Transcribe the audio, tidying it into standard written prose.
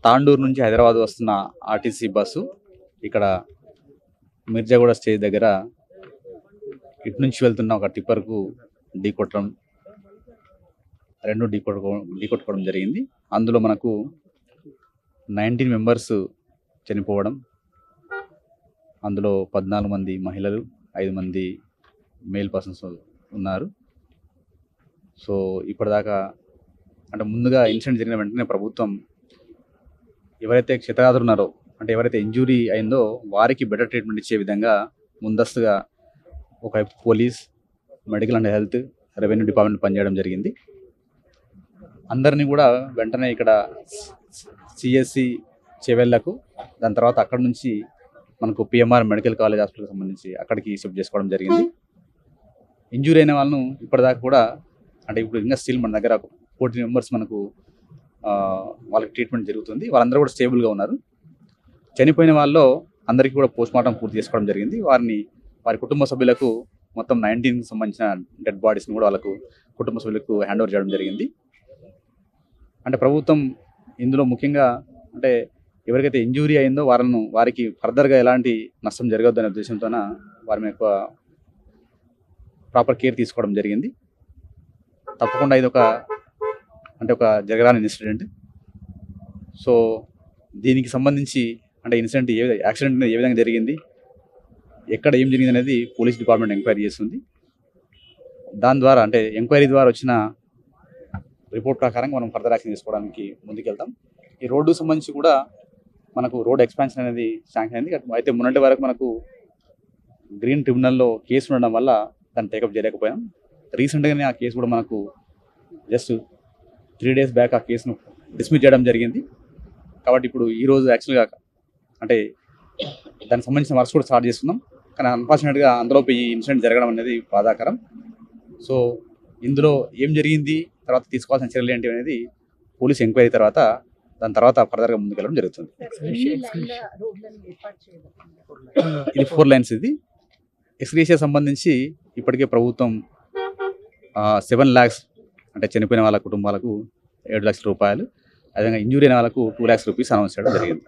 తాండూరు నుంచి హైదరాబాద్ వస్తున్న RTC bus ఇక్కడ మిర్జాగూడ స్టేజ్ దగ్గర ఇటు నుంచి వెళ్తున్న ఒక టిప్పర్కు ఢీకొట్టడం, ఢీకొట్టుకోవడం జరిగింది. అందులో మనకు 19 మెంబర్స్ చనిపోవడం, అందులో 14 మంది మహిళలు, 5 మంది మేల్ పర్సన్స్ ఉన్నారు. సో ఇప్పటిదాకా అంటే ముందుగా ఇన్సిడెంట్ జరిగిన వెంటనే ప్రభుత్వం ఎవరైతే క్షతగాత్రులు ఉన్నారో, అంటే ఎవరైతే ఇంజూరీ అయిందో వారికి బెటర్ ట్రీట్మెంట్ ఇచ్చే విధంగా ముందస్తుగా ఒకవైపు police, medical and health, revenue department పనిచేయడం జరిగింది. అందరినీ కూడా వెంటనే ఇక్కడ సిఎస్సి చెవెళ్లకు, దాని తర్వాత అక్కడ నుంచి మనకు పిఎంఆర్ మెడికల్ కాలేజ్ హాస్పిటల్కి సంబంధించి అక్కడికి షిఫ్ట్ చేసుకోవడం జరిగింది. ఇంజూరీ అయిన వాళ్ళను ఇప్పటిదాకా కూడా అంటే ఇప్పుడు ఇంకా స్టిల్ మన దగ్గర 14 మెంబర్స్ మనకు వాళ్ళకి ట్రీట్మెంట్ జరుగుతుంది. వాళ్ళందరూ కూడా స్టేబుల్గా ఉన్నారు. చనిపోయిన వాళ్ళలో అందరికీ కూడా పోస్ట్మార్టం పూర్తి చేసుకోవడం జరిగింది. వారి కుటుంబ సభ్యులకు మొత్తం 19కి సంబంధించిన డెడ్ బాడీస్ని కూడా వాళ్ళకు కుటుంబ సభ్యులకు హ్యాండ్ ఓవర్ చేయడం జరిగింది. అంటే ప్రభుత్వం ఇందులో ముఖ్యంగా అంటే ఎవరికైతే ఇంజూరీ అయిందో వారికి ఫర్దర్గా ఎలాంటి నష్టం జరగద్దు అనే ఉద్దేశంతోన వారి మీద ప్రాపర్ కేర్ తీసుకోవడం జరిగింది. తప్పకుండా ఇది ఒక జరగరాని ఇన్సిడెంట్. సో దీనికి సంబంధించి అంటే యాక్సిడెంట్ ఏ విధంగా జరిగింది, ఎక్కడ ఏం జరిగింది అనేది పోలీస్ డిపార్ట్మెంట్ ఎంక్వైరీ చేస్తుంది. దాని ద్వారా అంటే ఎంక్వైరీ ద్వారా వచ్చిన రిపోర్ట్ ప్రకారంగా మనం ఫర్దర్ యాక్షన్ తీసుకోవడానికి ముందుకెళ్తాం. ఈ రోడ్డుకు సంబంధించి కూడా మనకు రోడ్ ఎక్స్పాన్షన్ అనేది శాంక్షన్ అయింది. అయితే మొన్నటి వరకు మనకు గ్రీన్ ట్రిబ్యునల్లో కేసు ఉండడం వల్ల దాన్ని టేకప్ చేయలేకపోయాం. రీసెంట్గానే ఆ కేసు కూడా మనకు జస్ట్ 3 days బ్యాక్ ఆ కేసును డిస్మిస్ చేయడం జరిగింది. కాబట్టి ఇప్పుడు ఈరోజు యాక్చువల్గా అంటే దానికి సంబంధించిన వర్క్స్ కూడా స్టార్ట్ చేస్తున్నాం. కానీ అన్ఫార్చునేట్గా అందులోపు ఈ ఇన్సిడెంట్ జరగడం అనేది బాధాకరం. సో ఇందులో ఏం జరిగింది, తర్వాత తీసుకోవాల్సిన చర్యలు ఏంటి అనేది పోలీస్ ఎంక్వైరీ తర్వాత దాని తర్వాత ఫర్దర్గా ముందుకెళ్ళడం జరుగుతుంది. ఇది 4 lanes. ఇది ఎక్స్గ్రేషియా సంబంధించి ఇప్పటికే ప్రభుత్వం 7 lakhs అంటే చనిపోయిన వాళ్ళ కుటుంబాలకు 7 లక్షల రూపాయలు, అదేవిధంగా ఇంజూరీ అయిన వాళ్ళకు 2 lakhs రూపీస్ అనౌన్స్ చేయడం జరిగింది.